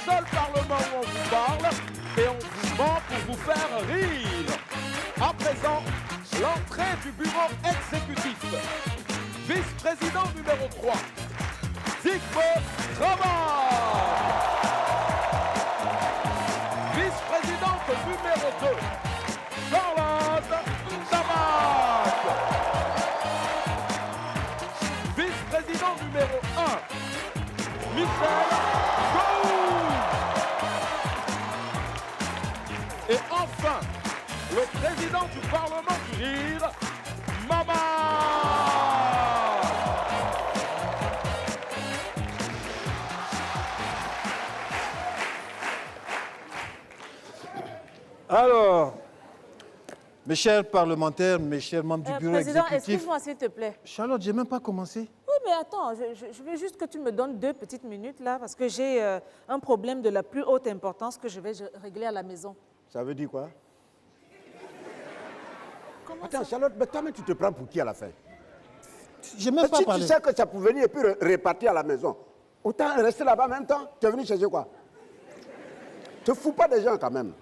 seul parlement où on vous parle et on vous ment pour vous faire rire. À présent, l'entrée du bureau exécutif. Vice-président numéro 3, Digbe Travail. Vice-présidente numéro 2, Charlotte Tabac. Vice-président numéro 1, Michel Gou. Et enfin, le président du Parlement du Rire, Mama. Alors, mes chers parlementaires, mes chers membres du bureau Président, exécutif... excuse-moi s'il te plaît. Charlotte, j'ai même pas commencé. Oui, mais attends, je veux juste que tu me donnes 2 petites minutes là, parce que j'ai un problème de la plus haute importance que je vais régler à la maison. Ça veut dire quoi? Comment Attends, ça? Charlotte, mais toi-même, tu te prends pour qui à la fin? J'ai même pas Si parlé. tu sais que ça peut venir et puis répartir à la maison, autant rester là-bas en même temps. Tu es venu chercher quoi? Te fous pas des gens quand même.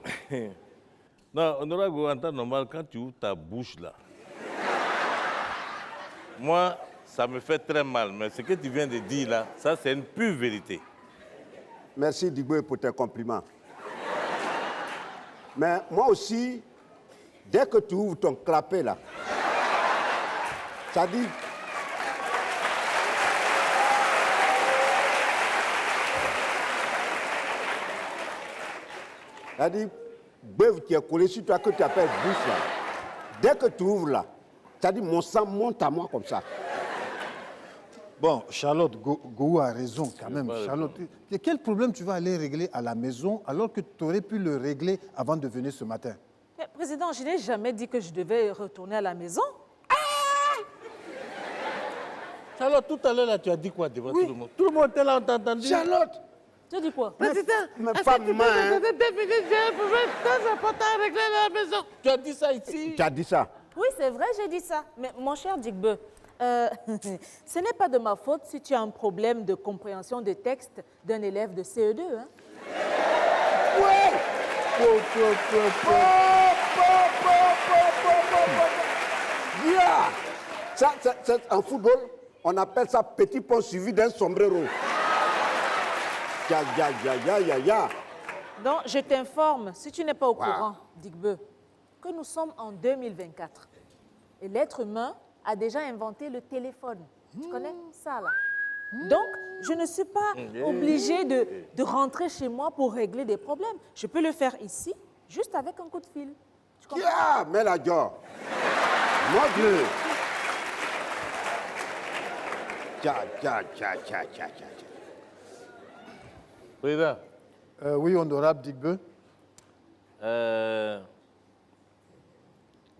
Non, honorable, en temps normal, quand tu ouvres ta bouche là, moi, ça me fait très mal, mais ce que tu viens de dire là, ça c'est une pure vérité. Merci Digbe pour tes compliments. Mais moi aussi, dès que tu ouvres ton clapet là, ça dit... Ça dit, bœuf qui est collé sur toi que tu appelles bouche là. Dès que tu ouvres là, ça dit mon sang monte à moi comme ça. Bon, Charlotte, Gou a raison quand même. pas Charlotte, quel problème tu vas aller régler à la maison alors que tu aurais pu le régler avant de venir ce matin? Mais, Président, je n'ai jamais dit que je devais retourner à la maison. Charlotte, tout à l'heure là, tu as dit quoi devant tout le monde? Tout le monde était là, on t'a entendu. Charlotte, Tu as dit quoi? Président, mais est-ce pas que tu peux main, hein. me donner 2 minutes? J'ai un problème très important à régler à la maison. Tu as dit ça ici? tu as dit ça. Oui, c'est vrai, j'ai dit ça. Mais mon cher Digbe, ce n'est pas de ma faute si tu as un problème de compréhension des textes d'un élève de CE2. Hein? Ouais. Yeah. Ça, en football, on appelle ça petit pont suivi d'un sombrero. Ya. Donc, je t'informe, si tu n'es pas au courant, Digbe, que nous sommes en 2024. Et l'être humain a déjà inventé le téléphone. Tu connais ça, là? Donc, je ne suis pas obligée de rentrer chez moi pour régler des problèmes. Je peux le faire ici, juste avec un coup de fil. Tu comprends? Yeah, mais la joie. Mon Dieu. Tcha. Président, Oui, honorable Digbe.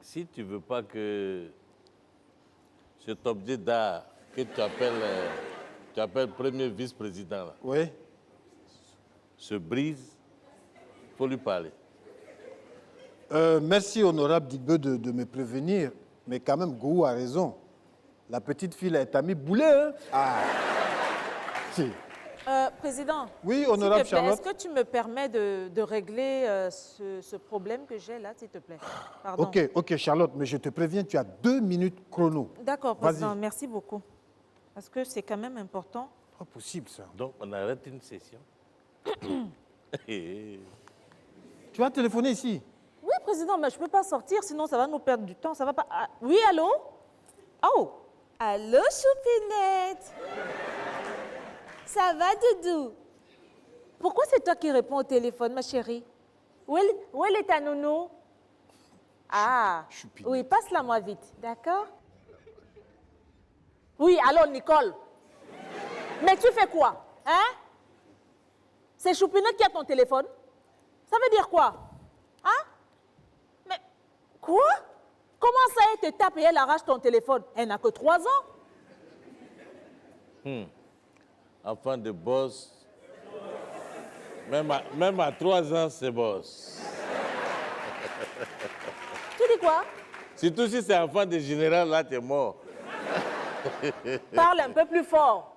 si tu ne veux pas que cet objet d'art que tu appelles premier vice-président là, Oui. se brise, il faut lui parler. Merci, honorable Digbe, de me prévenir. Mais quand même, Gou a raison. La petite fille est amie boulet, hein? Si. Président, Oui, s'il honorable te plaît, Charlotte. est-ce que tu me permets de régler ce problème que j'ai là, s'il te plaît? Pardon. Ok, Charlotte, mais je te préviens, tu as 2 minutes chrono. D'accord, Vas-y. Président, merci beaucoup. Parce que c'est quand même important. Pas possible, ça. Donc, on arrête une session. Tu vas téléphoner ici. Oui, Président, mais je ne peux pas sortir, sinon ça va nous perdre du temps. Ça va pas... Ah, oui, allô? Oh! Allô, Choupinette? Ça va, Doudou? Pourquoi c'est toi qui réponds au téléphone, ma chérie? Où elle est ta nounou? Ah, Choupinette. oui, passe-la moi vite, d'accord? Oui, allô, Nicole? Mais tu fais quoi? Hein? C'est Choupinette qui a ton téléphone? Ça veut dire quoi? Hein? Mais quoi? Comment ça, elle te tape et elle arrache ton téléphone? Elle n'a que 3 ans. Enfant de boss. Même à 3 ans, c'est boss. Tu dis quoi? Surtout si c'est enfant de général, là, t'es mort. Parle un peu plus fort.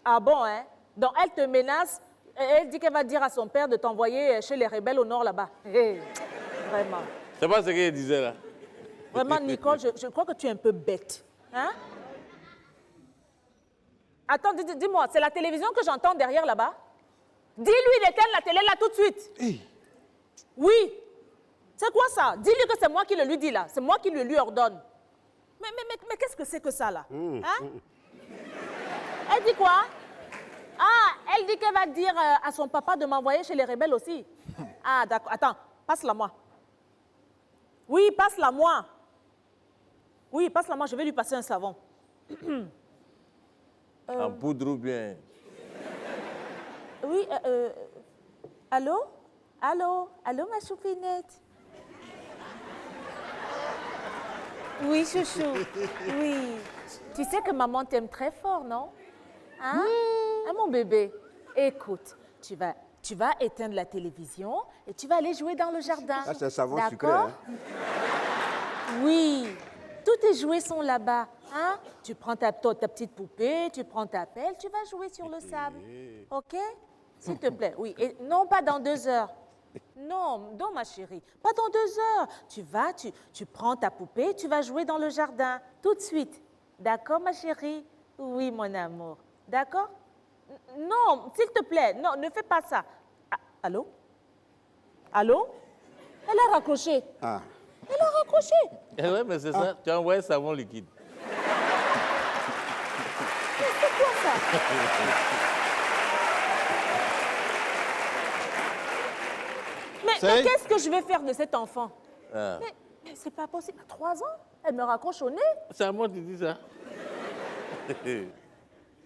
Ah bon, hein? Donc elle te menace Elle dit qu'elle va dire à son père de t'envoyer chez les rebelles au nord là-bas. Hey, vraiment. C'est pas ce qu'elle disait là. Vraiment, Nicole, je crois que tu es un peu bête. Hein? Attends, dis-moi, c'est la télévision que j'entends derrière là-bas? Dis-lui d'éteindre la télé là tout de suite. Hey. Oui. C'est quoi ça? Dis-lui que c'est moi qui le lui dis là. C'est moi qui le lui ordonne. Mais qu'est-ce que c'est que ça là? Hein? Elle dit quoi? Ah, elle dit qu'elle va dire à son papa de m'envoyer chez les rebelles aussi. Ah, d'accord. Attends, passe-la moi. Oui, passe-la moi. Oui, passe-la moi, je vais lui passer un savon. En poudre ou bien. Oui, allô? Allô? Allô, ma choupinette? Oui, chouchou. Oui. Tu sais que maman t'aime très fort, non? Hein? Ah, mon bébé, écoute, tu vas éteindre la télévision et tu vas aller jouer dans le jardin. Ça, c'est un savon sucré. D'accord? Hein? Oui. Tous tes jouets sont là-bas. Hein? Tu prends ta petite poupée, tu prends ta pelle, tu vas jouer sur le sable. OK? S'il te plaît, oui. Et non, pas dans 2 heures. Non, non, ma chérie, pas dans 2 heures. Tu prends ta poupée, tu vas jouer dans le jardin, tout de suite. D'accord, ma chérie? Oui, mon amour. D'accord? Non, s'il te plaît, non, ne fais pas ça. Ah, allô? Allô? Elle a raccroché. Ah. Elle a raccroché. Eh ouais, mais c'est ça. Tu as envoyé savon liquide. C'est quoi ça? Mais qu'est-ce que je vais faire de cet enfant? Ah. Mais c'est pas possible. À 3 ans, elle me raccroche au nez. C'est à moi que tu dis ça.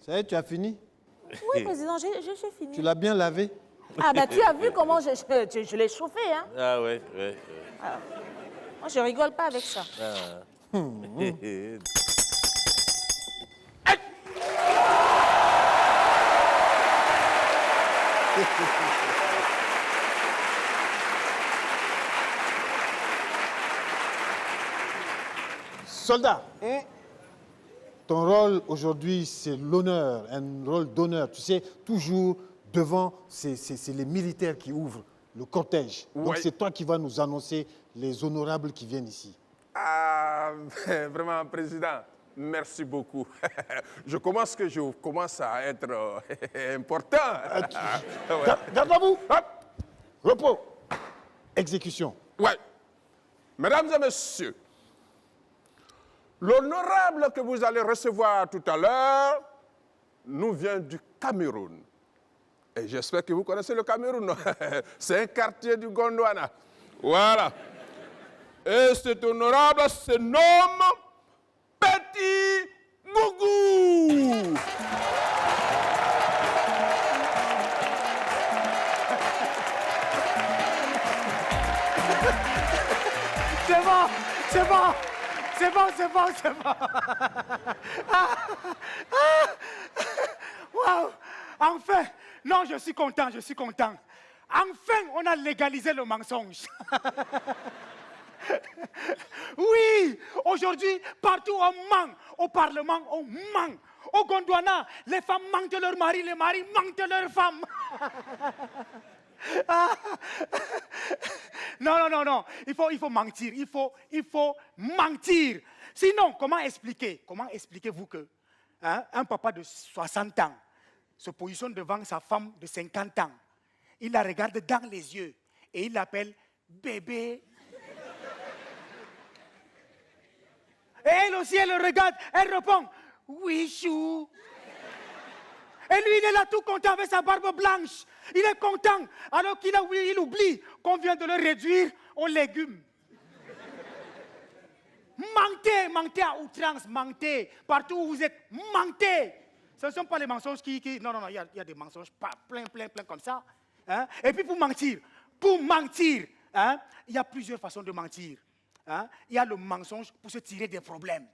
Ça y est, tu as fini? Oui, président, j'ai fini. Tu l'as bien lavé? Ah, bah, tu as vu comment je l'ai chauffé, hein? Ah ouais, ouais. Alors, moi, je rigole pas avec ça. Ah. Soldat, ton rôle aujourd'hui, c'est l'honneur, un rôle d'honneur. Tu sais, toujours devant, c'est les militaires qui ouvrent le cortège. Donc Ouais. c'est toi qui vas nous annoncer les honorables qui viennent ici. Ah, vraiment, Président, merci beaucoup. Je commence à être important. Ouais. Garde à vous. Hop. Repos. Exécution. Ouais. Mesdames et messieurs, l'honorable que vous allez recevoir tout à l'heure nous vient du Cameroun. Et j'espère que vous connaissez le Cameroun. C'est un quartier du Gondwana. Voilà. Et cet honorable se nomme Petit Gougou. C'est bon, c'est bon, c'est bon, c'est bon, c'est bon. Waouh, enfin, non, je suis content, je suis content. Enfin, on a légalisé le mensonge. Oui, aujourd'hui, partout on ment. Au Parlement, on ment. Au Gondwana, les femmes mentent de leur mari, les maris mentent de leurs femmes. Non, non, non, non. Il faut mentir. Il faut mentir. Sinon, comment expliquez-vous que un papa de 60 ans se positionne devant sa femme de 50 ans, il la regarde dans les yeux et il l'appelle bébé. Et elle aussi, elle le regarde, elle répond oui, chou. Et lui, il est là tout content avec sa barbe blanche. Il est content, alors qu'il oublie qu'on vient de le réduire aux légumes. Mentez à outrance, mentez. Partout où vous êtes, mentez. Ce ne sont pas les mensonges qui... Non, il y a des mensonges plein comme ça. Hein? Et puis pour mentir, hein, il y a plusieurs façons de mentir. Hein? Il y a le mensonge pour se tirer des problèmes.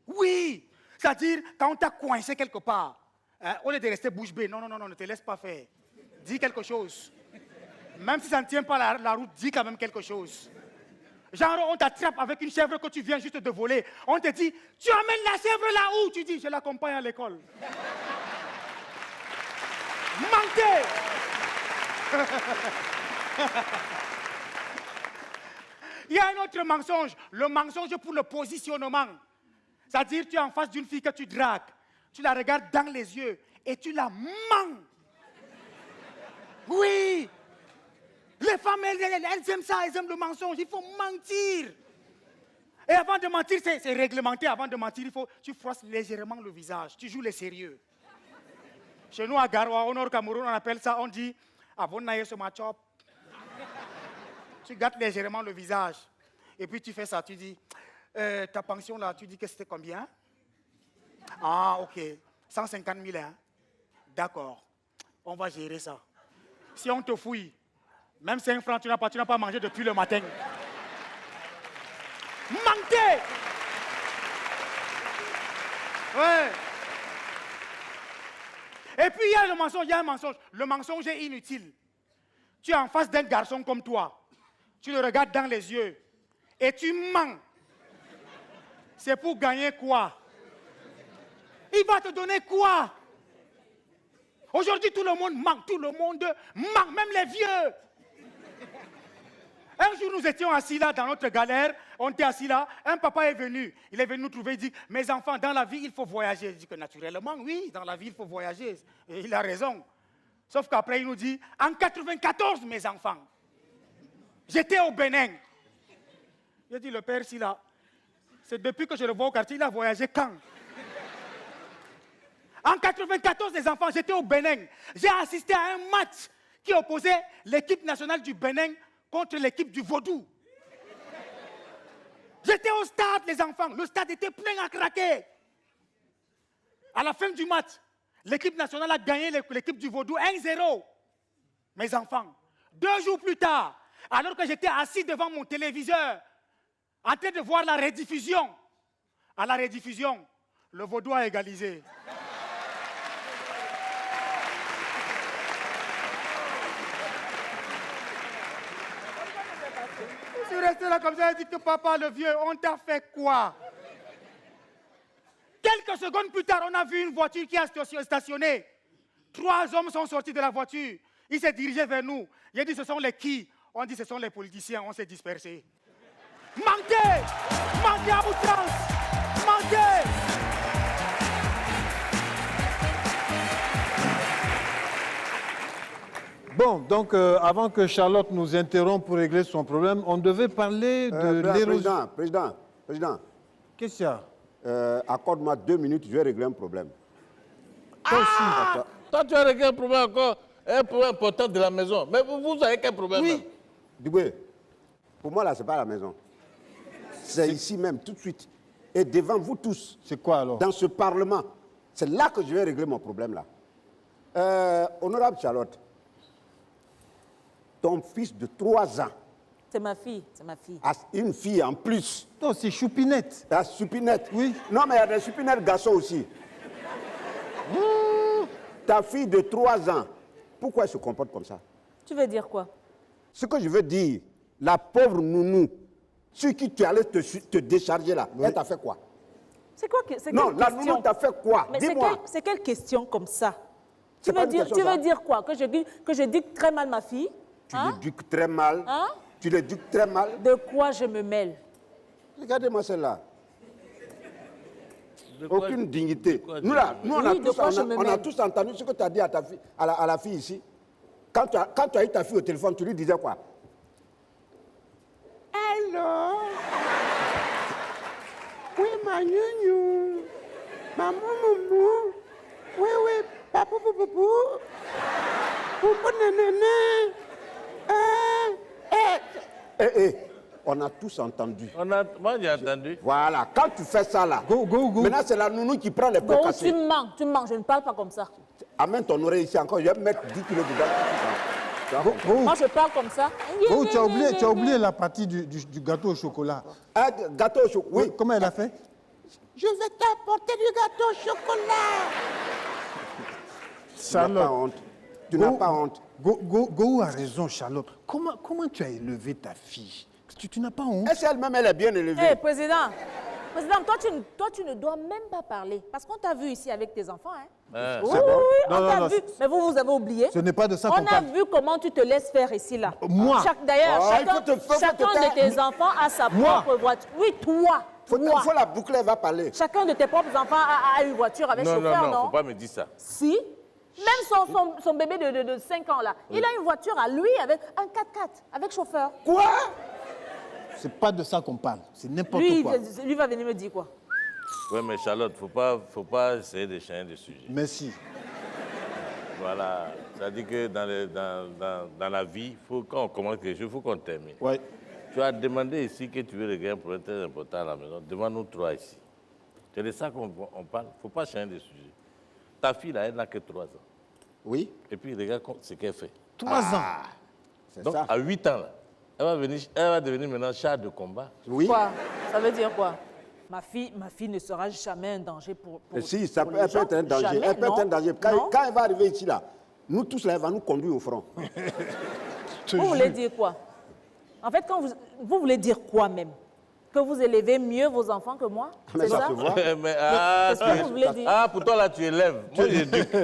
Oui, c'est-à-dire quand on t'a coincé quelque part, hein, au lieu de rester bouche bée, non, ne te laisse pas faire. Dis quelque chose. Même si ça ne tient pas la route, dis quand même quelque chose. Genre, on t'attrape avec une chèvre que tu viens juste de voler. On te dit, tu amènes la chèvre là où? Tu dis, je l'accompagne à l'école. Mentez! Il y a un autre mensonge, le mensonge pour le positionnement. C'est-à-dire, tu es en face d'une fille que tu dragues, tu la regardes dans les yeux et tu la mens. Oui. Les femmes, elles aiment ça, elles aiment le mensonge. Il faut mentir. Et avant de mentir, c'est réglementé. Avant de mentir, tu froisses légèrement le visage. Tu joues les sérieux. Chez nous, à Garoua, au Nord Cameroun, on appelle ça, on dit, Avonaye sur ma chop. Tu gâtes légèrement le visage. Et puis tu fais ça, tu dis, ta pension là, tu dis que c'était combien? Ah, ok. 150 000, hein? D'accord. On va gérer ça. Si on te fouille, même 5 francs, tu n'as pas mangé depuis le matin. Mentez! Ouais. Et puis il y a le mensonge, il y a un mensonge. Le mensonge est inutile. Tu es en face d'un garçon comme toi. Tu le regardes dans les yeux. Et tu mens. C'est pour gagner quoi? Il va te donner quoi? Aujourd'hui, tout le monde ment. Tout le monde ment, même les vieux. Un jour, nous étions assis là dans notre galère. On était assis là. Un papa est venu. Il est venu nous trouver. Il dit, mes enfants, dans la vie, il faut voyager. Je dis que naturellement, oui, dans la vie, il faut voyager. Et il a raison. Sauf qu'après, il nous dit, en 94, mes enfants, j'étais au Bénin. Il a dit, le père, si là, c'est depuis que je le vois au quartier, il a voyagé quand? En 94, les enfants, j'étais au Bénin. J'ai assisté à un match qui opposait l'équipe nationale du Bénin contre l'équipe du Vaudou. J'étais au stade, les enfants. Le stade était plein à craquer. À la fin du match, l'équipe nationale a gagné l'équipe du Vaudou 1-0. Mes enfants, 2 jours plus tard, alors que j'étais assis devant mon téléviseur, en train de voir la rediffusion, à la rediffusion, le Vaudou a égalisé. Je suis resté là comme ça et dit que papa, le vieux, on t'a fait quoi? Quelques secondes plus tard, on a vu une voiture qui a stationné. 3 hommes sont sortis de la voiture. Ils s'est dirigé vers nous. Il a dit, ce sont les qui? On dit, ce sont les politiciens. On s'est dispersés. Mentez! Mentez à outrance! Mentez! Bon, donc avant que Charlotte nous interrompe pour régler son problème, on devait parler de l'érosion. Président. Qu'est-ce qu'il y a? Accorde-moi 2 minutes, je vais régler un problème. Toi, tu as réglé un problème encore, un problème important de la maison. Mais vous avez quel problème? Oui. Dubé, pour moi, là, ce n'est pas la maison. C'est ici même, tout de suite. Et devant vous tous. C'est quoi alors? Dans ce Parlement. C'est là que je vais régler mon problème, là. Honorable Charlotte, ton fils de 3 ans. C'est ma fille, c'est ma fille. A une fille en plus. Non, c'est Choupinette. La Choupinette. Oui. Non, mais il y a des Choupinettes garçons aussi. Ta fille de 3 ans, pourquoi elle se comporte comme ça? Tu veux dire quoi? Ce que je veux dire, la pauvre nounou, sur qui tu allais te décharger là, elle t'a fait quoi? C'est quoi que c'est? Non, quelle la question? nounou t'a fait quoi? Mais Dis-moi. c'est quelle question comme ça? Tu C'est pas veux une dire, question, tu veux ça. dire quoi? Que j'éduque très mal ma fille? Tu Hein? l'éduques très mal. Hein? Tu l'éduques très mal. De quoi je me mêle? Regardez-moi celle-là. De quoi- Aucune dignité. quoi Nous, là, nous, Oui, de quoi je me on a mêle? tous entendu ce que tu as dit à ta fille, à la fille ici. Quand tu as eu ta fille au téléphone, tu lui disais quoi? Allô? Oui, ma nounou. Maman, maman. Oui, papa, papa, papa, nanana. On a tous entendu. Moi, j'ai entendu. Voilà, quand tu fais ça là, Go. maintenant c'est la nounou qui prend les pots Bon, cassés. tu mens, je ne parle pas comme ça. Amène ton oreille ici encore, je vais mettre 10 kilos dedans. Tu vois? Go. Moi, je parle comme ça. Go, tu as oublié la partie du gâteau au chocolat. Un gâteau au chocolat. Oui. Comment elle a fait? Je vais t'apporter du gâteau au chocolat. Tu n'as pas honte. Tu n'as pas honte. Go a raison, Charlotte. Comment tu as élevé ta fille? Tu n'as pas honte? Est-ce qu'elle-même, elle est bien élevée? Président, toi, tu ne dois même pas parler. Parce qu'on t'a vu ici avec tes enfants. Hein. Oui, C'est bon. oui, Non, on non, t'a non, vu. Mais vous avez oublié. Ce n'est pas de ça qu'on On a parle. vu comment tu te laisses faire ici, là. Moi. D'ailleurs, Oh, il chacun, faut te- faut chacun te de tes enfants a sa Moi. propre voiture. Oui, toi. Faut toi. la boucler, elle va parler. Chacun de tes propres enfants a une voiture avec Non, chauffeur, non, non? faut pas me dire ça. Si. Même son bébé de 5 ans, là, il a une voiture à lui avec un 4x4, avec chauffeur. Quoi? C'est pas de ça qu'on parle. C'est n'importe Lui, quoi. lui va venir me dire quoi? Oui, mais Charlotte, faut pas essayer de changer de sujet. Merci. Voilà. Ça dit que dans la vie, quand on commence quelque chose, il faut qu'on termine. Ouais. Tu as demandé ici que tu veux régler un problème très important à la maison. Demande-nous 3 ici. C'est de ça qu'on parle. Il ne faut pas changer de sujet. Ta fille, là, elle n'a que 3 ans. Oui, Et puis, regarde ce qu'elle fait. 3 ans. c'est Donc, ça. à 8 ans, là, elle va devenir maintenant char de combat. Oui. Quoi? Ça veut dire quoi? Ma fille ne sera jamais un danger pour Et si, ça pour peut, les elle peut gens. être un danger. Jamais, Elle peut être un non. danger. Non. Quand elle va arriver ici, là, nous tous, là, elle va nous conduire au front. Vous voulez dire quoi? En fait, quand vous voulez dire quoi même? Que vous élevez mieux vos enfants que moi? Mais C'est ça ça? se voit. Mais, Qu'est-ce que vous voulez dire? pour toi, là, tu élèves. Moi, j'éduque.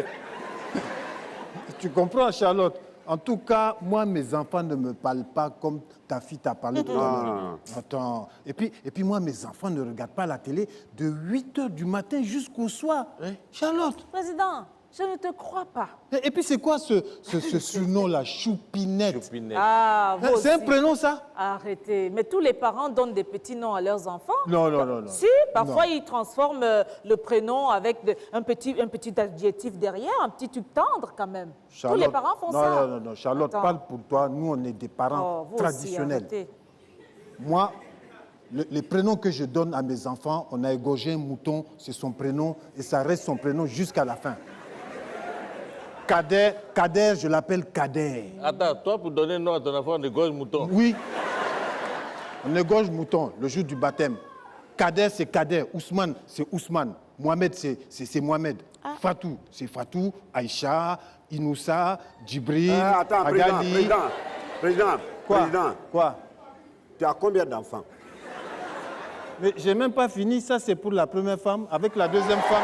Tu comprends, Charlotte? En tout cas, moi, mes enfants ne me parlent pas comme ta fille t'a parlé tout à l'heure. Attends. Et puis, moi, mes enfants ne regardent pas la télé de 8 h du matin jusqu'au soir. Charlotte. Président, je ne te crois pas. Et puis, c'est quoi ce surnom-là, Choupinette? Choupinette. Ah, vous C'est un aussi. prénom, ça? Arrêtez. Mais tous les parents donnent des petits noms à leurs enfants. Non, non, non, non. Si, parfois ils transforment le prénom avec un petit adjectif derrière, un petit truc tendre quand même. Tous les parents font non, ça. Non, non, non, Charlotte, Attends. parle pour toi. Nous, on est des parents Oh, vous aussi, traditionnels. arrêtez. Moi, les prénoms que je donne à mes enfants, on a égorgé un mouton, c'est son prénom, et ça reste son prénom jusqu'à la fin. Kader, je l'appelle Kader. Attends, toi, pour donner nom à ton enfant, on égorge mouton. Oui, on égorge mouton le jour du baptême. Kader, c'est Kader. Ousmane, c'est Ousmane. Mohamed, c'est Mohamed. Fatou, c'est Fatou. Aïcha, Inoussa, Djibril, Attends, Agali. président. Quoi? Tu as combien d'enfants? Mais j'ai même pas fini. Ça, c'est pour la première femme. Avec la deuxième femme.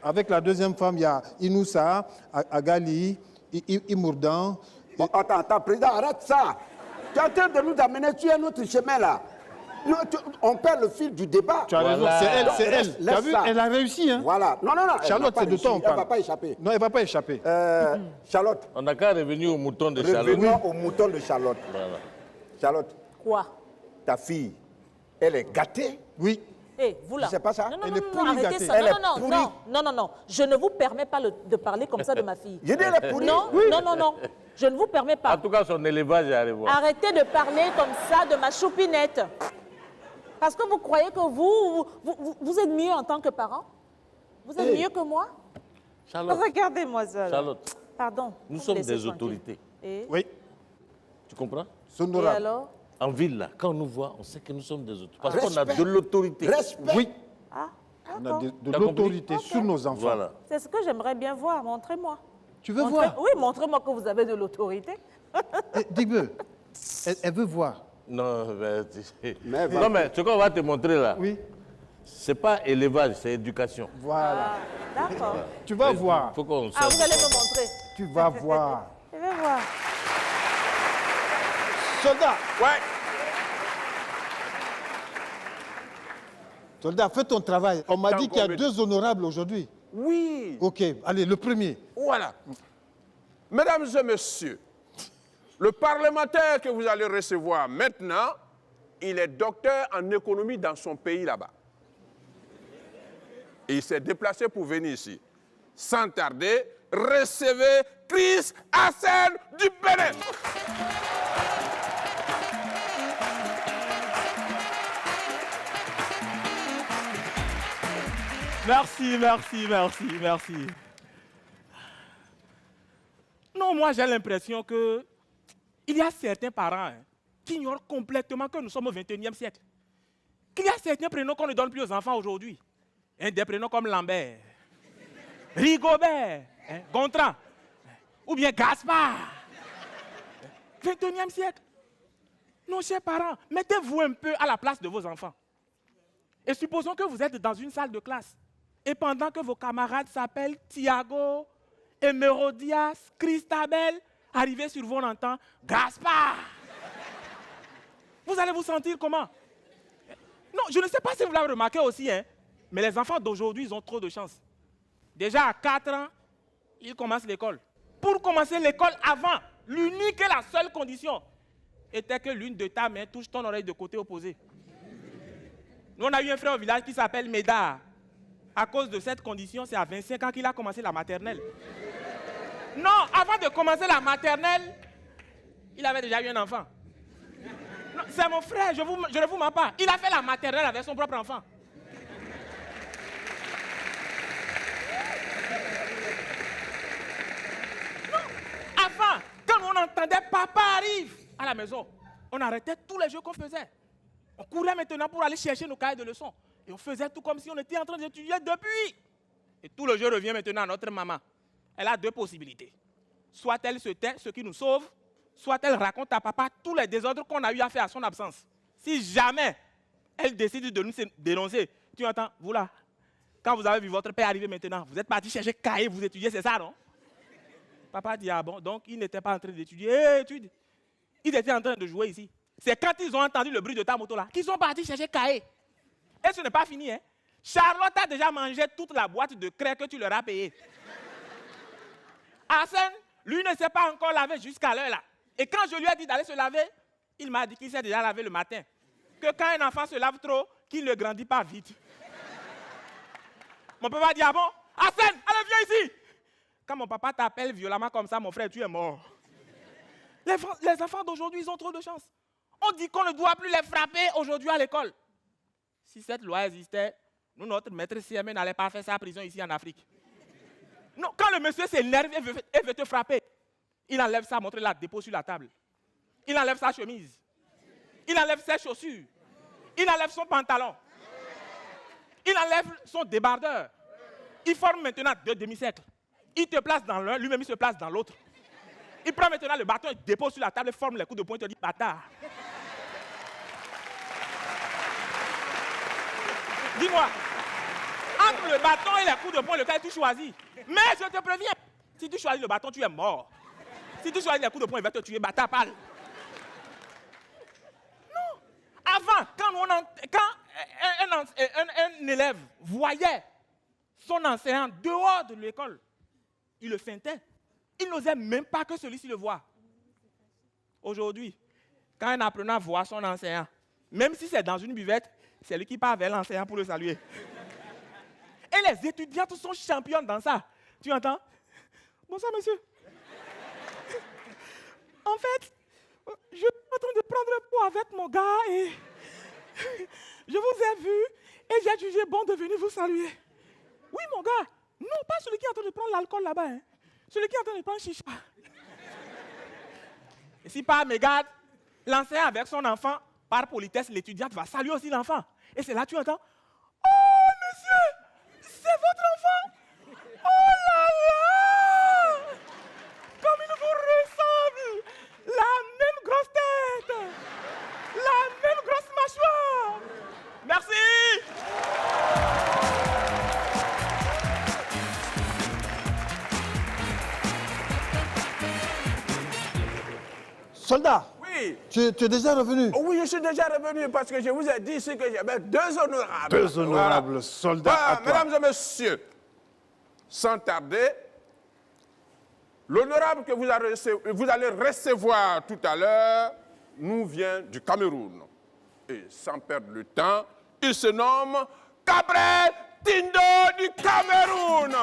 Avec la deuxième femme, il y a Inoussa, Agali, Imourdan. Bon, attends, président, arrête ça. Tu es en train de nous amener sur un autre chemin, là. On perd le fil du débat. Tu as raison, Voilà. c'est elle, c'est elle. Laisse Tu as vu, ça. elle a réussi, hein? Voilà. Non. elle Charlotte, va c'est pas de toi on réussir. Elle parle. ne va pas échapper. Non, elle va pas échapper. Charlotte, On n'a qu'à revenir au mouton de Charlotte. revenons au mouton de Charlotte. Voilà. Charlotte, Quoi? ta fille, elle est gâtée. Oui. Eh, vous là. C'est pas ça? Non, non, Elle non, est non, pourrie arrêtez gâtée. ça. Elle est Non, pourrie. non. Je ne vous permets pas de parler comme ça de ma fille. J'ai dit elle est pourrie. Non, non. Je ne vous permets En pas. tout cas, son élevage est à revoir. Arrêtez de parler comme ça de ma choupinette. Parce que vous croyez que vous êtes mieux en tant que parent? Vous êtes mieux que moi? Charlotte, Regardez-moi ça. là. Charlotte, Pardon. nous vous sommes me laissez des tranquille. autorités. Et, Oui. Tu comprends? et Sonora. alors? En ville, là, quand on nous voit, on sait que nous sommes des autorités. Parce qu'on a Respect. de l'autorité. Respect. Oui. Ah, On a d'accord. de T'as l'autorité compris? sur nos enfants. Voilà. C'est ce que j'aimerais bien voir. Montrez-moi. Tu veux Montrez- voir? Oui, montrez-moi que vous avez de l'autorité. Dis-le. Elle veut voir. Non, Mais va- non, mais ce qu'on va te montrer là, Oui. c'est pas élevage, c'est éducation. Voilà. Ah, d'accord. Tu vas voir. Il faut qu'on Ah, vous allez me montrer. Tu vas voir. Je vais voir. Soldat, Ouais. soldat, fais ton travail. On m'a Tant dit qu'il y a qu'on veut- 2 honorables aujourd'hui. Oui. Ok, allez, le premier. Voilà. Mesdames et messieurs, le parlementaire que vous allez recevoir maintenant, il est docteur en économie dans son pays là-bas. Et il s'est déplacé pour venir ici. Sans tarder, recevez Chris Hassen du Bénin. Merci. Non, moi j'ai l'impression que il y a certains parents qui ignorent complètement que nous sommes au XXIe siècle. Qu'il y a certains prénoms qu'on ne donne plus aux enfants aujourd'hui. Des prénoms comme Lambert, Rigobert, Gontran, ou bien Gaspard. XXIe siècle. Non, chers parents, mettez-vous un peu à la place de vos enfants. Et supposons que vous êtes dans une salle de classe. Et pendant que vos camarades s'appellent Thiago, Emerodias, Christabel, arrivez sur vous, on entend Gaspard. Vous allez vous sentir comment? Non, je ne sais pas si vous l'avez remarqué aussi, hein, mais les enfants d'aujourd'hui, ils ont trop de chance. Déjà à 4 ans, ils commencent l'école. Pour commencer l'école avant, l'unique et la seule condition était que l'une de ta main touche ton oreille de côté opposé. Nous, on a eu un frère au village qui s'appelle Médard. À cause de cette condition, c'est à 25 ans qu'il a commencé la maternelle. Non, avant de commencer la maternelle, il avait déjà eu un enfant. C'est mon frère, je ne vous mens pas. Il a fait la maternelle avec son propre enfant. Non. Avant, quand on entendait papa arrive à la maison, on arrêtait tous les jeux qu'on faisait. On courait maintenant pour aller chercher nos cahiers de leçons. Et on faisait tout comme si on était en train d'étudier depuis. Et tout le jeu revient maintenant à notre maman. Elle a deux possibilités. Soit elle se tait, ce qui nous sauve, soit elle raconte à papa tous les désordres qu'on a eu à faire à son absence. Si jamais elle décide de nous dénoncer, tu entends, vous là, quand vous avez vu votre père arriver maintenant, vous êtes parti chercher cahier, vous étudiez, c'est ça, non? Papa dit, ah bon, donc il n'était pas en train d'étudier, étude. Ils étaient en train de jouer ici. C'est quand ils ont entendu le bruit de ta moto là, qu'ils sont partis chercher cahier. Et ce n'est pas fini, hein? Charlotte a déjà mangé toute la boîte de craie que tu leur as payée. Arsène, lui, ne s'est pas encore lavé jusqu'à l'heure là. Et quand je lui ai dit d'aller se laver, il m'a dit qu'il s'est déjà lavé le matin. Que quand un enfant se lave trop, qu'il ne grandit pas vite. Mon papa dit, ah bon? Arsène, allez, viens ici. Quand mon papa t'appelle violemment comme ça, mon frère, tu es mort. Les enfants d'aujourd'hui, ils ont trop de chance. On dit qu'on ne doit plus les frapper aujourd'hui à l'école. Si cette loi existait, nous, notre maître CME n'allait pas faire sa prison ici en Afrique. Non, quand le monsieur s'énerve et veut te frapper, il enlève sa montre, la dépose sur la table. Il enlève sa chemise. Il enlève ses chaussures. Il enlève son pantalon. Il enlève son débardeur. Il forme maintenant deux demi-cercles. Il te place dans l'un, lui-même il se place dans l'autre. Il prend maintenant le bâton, il dépose sur la table, il forme les coups de poing, il te dit bâtard. Dis-moi, entre le bâton et les coups de poing, lequel tu choisis? Mais je te préviens, si tu choisis le bâton, tu es mort. Si tu choisis les coups de poing, il va te tuer, bâtard pâle. Non. Avant, quand un élève voyait son enseignant dehors de l'école, il le feintait. Il n'osait même pas que celui-ci le voie. Aujourd'hui, quand un apprenant voit son enseignant, même si c'est dans une buvette, c'est lui qui part vers l'enseignant pour le saluer. Et les étudiantes sont championnes dans ça. Tu entends? Bonsoir, monsieur. En fait, je suis en train de prendre le pot avec mon gars et je vous ai vu et j'ai jugé bon de venir vous saluer. Oui, mon gars. Non, pas celui qui est en train de prendre l'alcool là-bas. Hein. Celui qui est en train de prendre chicha. Et si par mégarde, l'enseignant avec son enfant, par politesse, l'étudiante va saluer aussi l'enfant. Et c'est là que tu entends, oh, monsieur, c'est votre enfant? Oh là là! Comme il vous ressemble! La même grosse tête! La même grosse mâchoire! Merci! Soldat, Oui. tu es déjà revenu? Oh oui, je suis déjà revenu parce que je vous ai dit ici que j'avais deux honorables. Deux honorables soldats à toi. Mesdames et messieurs, sans tarder, l'honorable que vous allez recevoir tout à l'heure nous vient du Cameroun. Et sans perdre le temps, il se nomme Gabriel Tindo du Cameroun.